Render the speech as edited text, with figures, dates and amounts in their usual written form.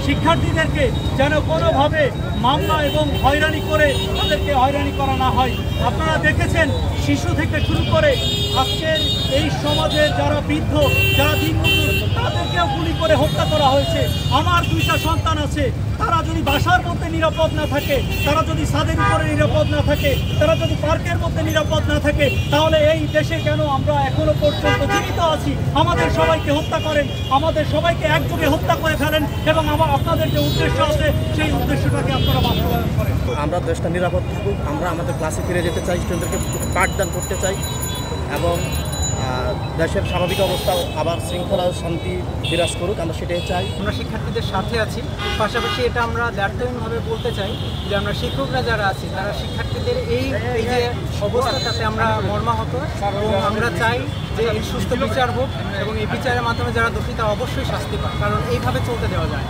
শিক্ষার্থীদেরকে যেন কোনোভাবে মামলা এবং হয়রানি করে তাদেরকে হয়রানি করা না হয়। আপনারা দেখেছেন শিশু থেকে শুরু করে আজকের এই সমাজের যারা বৃদ্ধ, যারা দিনমজুর, তাদেরকেও গুলি করে হত্যা করা হয়েছে। আমার 2টা সন্তান আছে, তারা যদি বাসার মধ্যে নিরাপদ না থাকে, তারা যদি ছাদের উপরে নিরাপদ না থাকে, তারা যদি পার্কের মধ্যে নিরাপদ না থাকে, তাহলে এই দেশে কেন আমরা এখনো পর্যন্ত জীবিত আছি? আমাদের সবাইকে হত্যা করেন, আমাদের সবাইকে একযোগে হত্যা করে ফেলেন এবং আপনাদের যে উদ্দেশ্য আছে সেই উদ্দেশ্যটাকে আপনারা বাস্তবায়ন করেন। আমরা দেশটা নিরাপদ থাকুক, আমরা আমাদের ক্লাসে ফিরে যেতে চাই, স্টুডেন্টদেরকে পাঠদান করতে চাই এবং দেশের স্বাভাবিক অবস্থা আবার শৃঙ্খলা শান্তি বিরাজ করুক, আমরা সেটাই চাই। আমরা শিক্ষার্থীদের সাথে আছি, পাশাপাশি এটা আমরা দ্ব্যর্থহীনভাবে বলতে চাই যে আমরা শিক্ষকরা যারা আছি তারা শিক্ষার্থীদের এই যে অবস্থা তাতে আমরা মর্মাহত এবং আমরা চাই যে এর সুস্থ বিচার হোক এবং এই বিচারের মাধ্যমে যারা দোষী তারা অবশ্যই শাস্তি পায়, কারণ এইভাবে চলতে দেওয়া যায়।